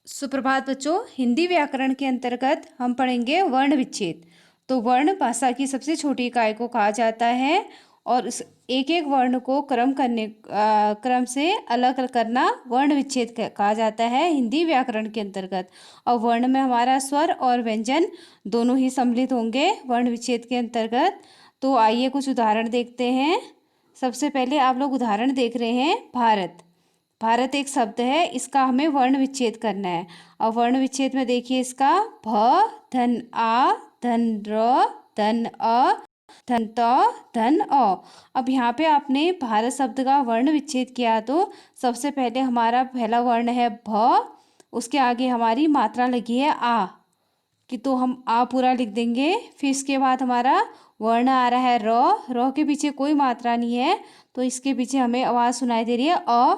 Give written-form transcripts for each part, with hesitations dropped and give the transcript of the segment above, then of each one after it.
सुप्रभात बच्चों। हिंदी व्याकरण के अंतर्गत हम पढ़ेंगे वर्ण विच्छेद। तो वर्ण भाषा की सबसे छोटी इकाई को कहा जाता है और उस एक एक वर्ण को क्रम से अलग करना वर्ण विच्छेद कहा जाता है हिंदी व्याकरण के अंतर्गत। और वर्ण में हमारा स्वर और व्यंजन दोनों ही सम्मिलित होंगे वर्ण विच्छेद के अंतर्गत। तो आइए कुछ उदाहरण देखते हैं। सबसे पहले आप लोग उदाहरण देख रहे हैं भारत। भारत एक शब्द है, इसका हमें वर्ण विच्छेद करना है। और वर्ण विच्छेद में देखिए इसका भ धन आ धन र धन अ धन त धन अ। अब यहाँ पे आपने भारत शब्द का वर्ण विच्छेद किया तो सबसे पहले हमारा पहला वर्ण है भ, उसके आगे हमारी मात्रा लगी है आ कि तो हम आ पूरा लिख देंगे। फिर इसके बाद हमारा वर्ण आ रहा है र के पीछे कोई मात्रा नहीं है तो इसके पीछे हमें आवाज़ सुनाई दे रही है अ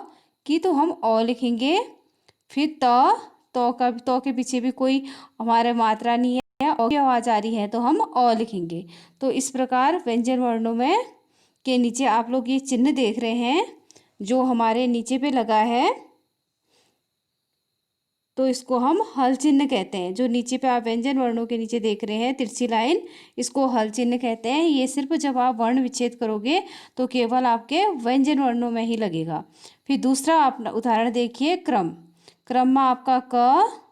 की, तो हम अ लिखेंगे। फिर तो के पीछे भी कोई हमारे मात्रा नहीं है, अ की आवाज़ आ रही है तो हम अ लिखेंगे। तो इस प्रकार व्यंजन वर्णों में के नीचे आप लोग ये चिन्ह देख रहे हैं जो हमारे नीचे पे लगा है, तो इसको हम हल चिन्ह कहते हैं। जो नीचे पे आप व्यंजन वर्णों के नीचे देख रहे हैं तिरछी लाइन, इसको हल चिन्ह कहते हैं। ये सिर्फ जब आप वर्ण विच्छेद करोगे तो केवल आपके व्यंजन वर्णों में ही लगेगा। फिर दूसरा आप उदाहरण देखिए क्रम। क्रम में आपका क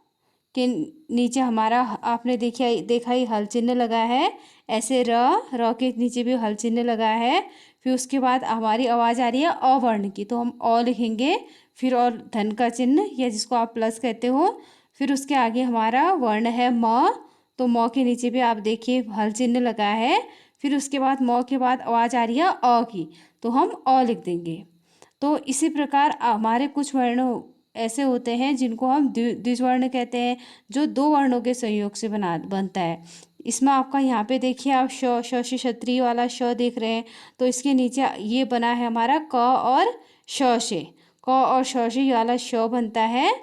के नीचे हमारा आपने देखा ही हल चिन्ह लगा है। ऐसे र के नीचे भी हल चिन्ह लगा है। फिर उसके बाद हमारी आवाज़ आ रही है अ वर्ण की, तो हम अ लिखेंगे। फिर और धन का चिन्ह या जिसको आप प्लस कहते हो। फिर उसके आगे हमारा वर्ण है म, तो म के नीचे भी आप देखिए हल चिन्ह लगा है। फिर उसके बाद म के बाद आवाज़ आ रही है अ की, तो हम अ लिख देंगे। तो इसी प्रकार हमारे कुछ वर्ण ऐसे होते हैं जिनको हम द्विजवर्ण कहते हैं, जो दो वर्णों के संयोग से बनता है। इसमें आपका यहाँ पे देखिए आप श से क्षत्रिय वाला श देख रहे हैं, तो इसके नीचे ये बना है हमारा क और श से। क और श से ये वाला श बनता है,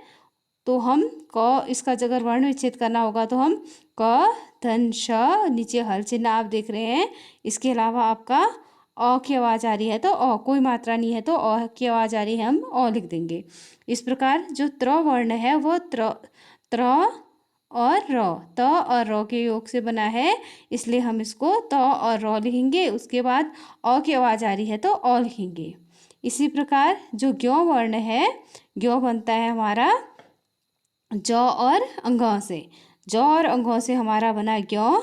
तो हम क इसका अगर वर्ण विच्छेद करना होगा तो हम क धन श, नीचे हल चिन्ह आप देख रहे हैं। इसके अलावा आपका अ की आवाज़ आ रही है तो अ, कोई मात्रा नहीं है तो अ की आवाज़ आ रही है, हम अ लिख देंगे। इस प्रकार जो त्र वर्ण है वो त्र और र, त और र के योग से बना है, इसलिए हम इसको त और र लिखेंगे। उसके बाद अ की आवाज़ आ रही है तो अ लिखेंगे। इसी प्रकार जो ज्यों वर्ण है, ज्यों बनता है हमारा जौ और अंगों से। जौ और अंगों से हमारा बना ज्यों,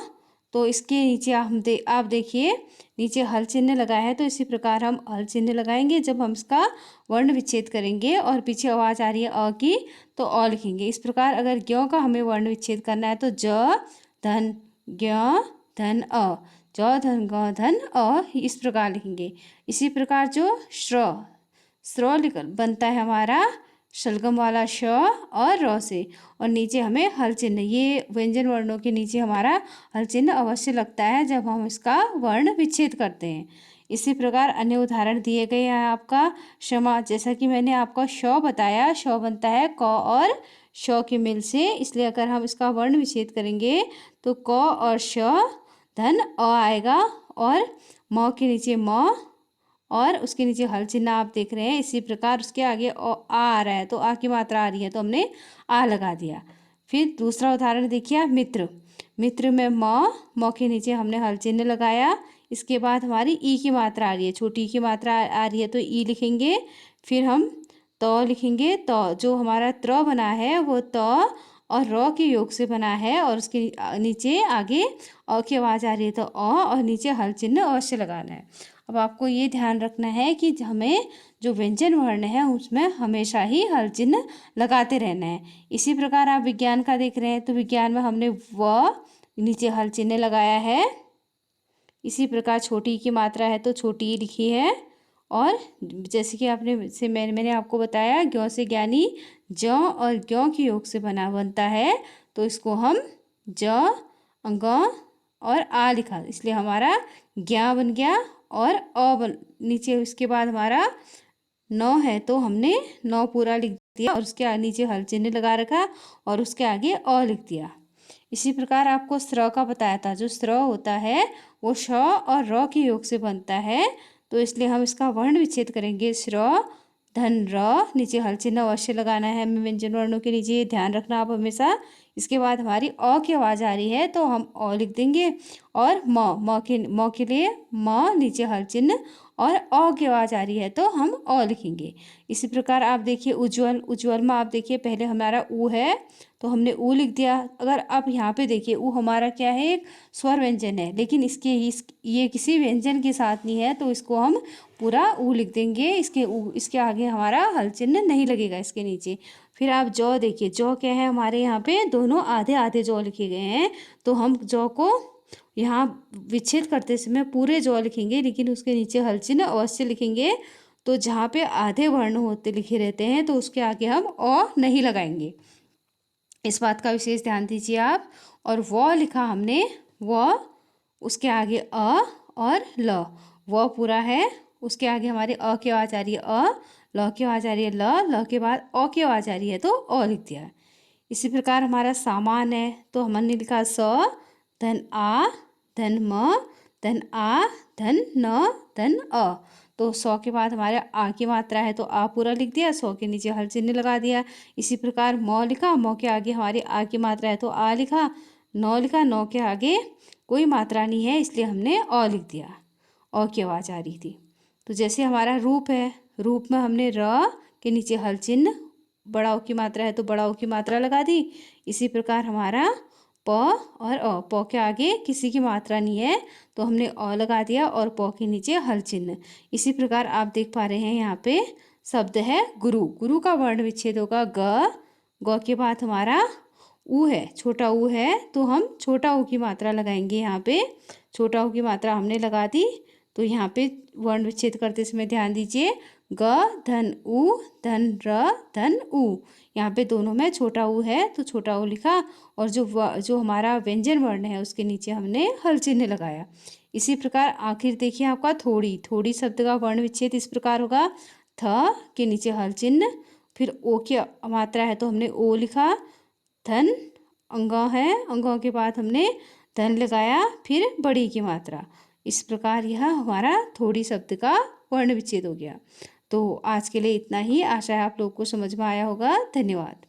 तो इसके नीचे आप देखिए नीचे हल चिन्ह लगा है, तो इसी प्रकार हम हल चिन्ह लगाएंगे जब हम इसका वर्ण विच्छेद करेंगे। और पीछे आवाज़ आ रही है अ की, तो अ लिखेंगे। इस प्रकार अगर ज्यों का हमें वर्ण विच्छेद करना है तो ज धन ज्यों धन अ, ज धन ग धन अ, इस प्रकार लिखेंगे। इसी प्रकार जो श्र बनता है हमारा शलगम वाला श और र से, और नीचे हमें हल चिन्ह, ये व्यंजन वर्णों के नीचे हमारा हल चिन्ह अवश्य लगता है जब हम इसका वर्ण विच्छेद करते हैं। इसी प्रकार अन्य उदाहरण दिए गए हैं आपका क्षमा, जैसा कि मैंने आपको श बताया, श बनता है क और श के मिल से, इसलिए अगर हम इसका वर्ण विच्छेद करेंगे तो क और श धन अ आएगा, और म के नीचे म और उसके नीचे हल चिन्ह आप देख रहे हैं। इसी प्रकार उसके आगे आ रहा है तो आ की मात्रा आ रही है तो हमने आ लगा दिया। फिर दूसरा उदाहरण देखिए आप मित्र। मित्र में म के नीचे हमने हल चिन्ह लगाया। इसके बाद हमारी ई की मात्रा आ रही है, छोटी ई की मात्रा आ रही है तो ई लिखेंगे। फिर हम त लिखेंगे। त जो हमारा त्र बना है वो त और र के योग से बना है, और उसके नीचे आगे अ की आवाज़ आ रही है तो अ, और नीचे हल चिन्ह अवश्य लगाना है। अब आपको ये ध्यान रखना है कि हमें जो व्यंजन वर्ण है उसमें हमेशा ही हल चिन्ह लगाते रहना है। इसी प्रकार आप विज्ञान का देख रहे हैं, तो विज्ञान में हमने व नीचे हल चिन्ह लगाया है। इसी प्रकार छोटी की मात्रा है तो छोटी लिखी है। और जैसे कि मैंने आपको बताया ज्यों से ज्ञानी ज और ज्यों के योग से बनता है, तो इसको हम ज अंग और आ लिखा, इसलिए हमारा ज्ञा बन गया। और नीचे उसके बाद हमारा 9 है तो हमने 9 पूरा लिख दिया, और उसके नीचे हल चिन्ह लगा रखा और उसके आगे अ लिख दिया। इसी प्रकार आपको स्र का बताया था, जो स्र होता है वो श और र के योग से बनता है, तो इसलिए हम इसका वर्ण विच्छेद करेंगे। स्र धन र, नीचे हल चिन्ह अवश्य लगाना है हमें व्यंजन वर्णों के नीचे, ध्यान रखना आप हमेशा। इसके बाद हमारी अ की आवाज़ आ रही है तो हम अ लिख देंगे, और म के लिए म, नीचे हल चिन्ह, और अ की आवाज़ आ रही है तो हम अ लिखेंगे। इसी प्रकार आप देखिए उज्ज्वल, उज्ज्वल में आप देखिए पहले हमारा ऊ है तो हमने ऊ लिख दिया। अगर आप यहाँ पे देखिए ऊ हमारा क्या है, एक स्वर व्यंजन है, लेकिन ये किसी व्यंजन के साथ नहीं है तो इसको हम पूरा ऊ लिख देंगे। इसके आगे हमारा हल चिन्ह नहीं लगेगा इसके नीचे। फिर आप जौ देखिए, जौ क्या है हमारे यहाँ पे दोनों आधे आधे जौ लिखे गए हैं, तो हम जौ को यहाँ विच्छेद करते समय पूरे जौ लिखेंगे, लेकिन उसके नीचे हल चिन्ह अवश्य लिखेंगे। तो जहाँ पे आधे वर्ण होते लिखे रहते हैं तो उसके आगे हम अ नहीं लगाएंगे, इस बात का विशेष ध्यान दीजिए आप। और व लिखा हमने, व, उसके आगे अ और ल, व पूरा है, उसके आगे हमारे अ की आवाज़ आ रही है अ, ल की आवाज़ आ रही है ल के बाद अ की आवाज़ आ रही है तो अ लिख दिया। इसी प्रकार हमारा सामान है तो हमने लिखा स, धन आ, धन म, धन आ, धन न, धन अ। तो 100 के बाद हमारे आ की मात्रा है तो आ पूरा लिख दिया, 100 के नीचे हल चिन्ह लगा दिया। इसी प्रकार म लिखा, म के आगे हमारी आ की मात्रा है तो आ लिखा, नौ लिखा, नौ के आगे कोई मात्रा नहीं है इसलिए हमने अ लिख दिया, अ की आवाज़ आ रही थी। तो जैसे हमारा रूप है, रूप में हमने र के नीचे हल चिन्ह, बड़ा ओ की मात्रा है तो बड़ा ओ की मात्रा लगा दी। इसी प्रकार हमारा प और अ, प के आगे किसी की मात्रा नहीं है तो हमने अ लगा दिया और प के नीचे हल चिन्ह। इसी प्रकार आप देख पा रहे हैं यहाँ पे शब्द है गुरु, गुरु का वर्ण विच्छेद होगा ग, ग के बाद हमारा ऊ है, छोटा ऊ है तो हम छोटा ऊ की मात्रा लगाएंगे। यहाँ पे छोटा ऊ की मात्रा हमने लगा दी, तो यहाँ पे वर्ण विच्छेद करते समय ध्यान दीजिए, ग धन ऊ, धन र, धन ऊ, यहाँ पे दोनों में छोटा ऊ है तो छोटा ऊ लिखा, और जो हमारा व्यंजन वर्ण है उसके नीचे हमने हल चिन्ह लगाया। इसी प्रकार आखिर देखिए आपका थोड़ी, थोड़ी शब्द का वर्ण विच्छेद इस प्रकार होगा, थ के नीचे हल चिन्ह, फिर ओ की मात्रा है तो हमने ओ लिखा, धन अंगा है, अंगों के बाद हमने धन लगाया, फिर बड़ी की मात्रा। इस प्रकार यह हमारा थोड़ी शब्द का वर्ण विच्छेद हो गया। तो आज के लिए इतना ही, आशा है आप लोग को समझ में आया होगा। धन्यवाद।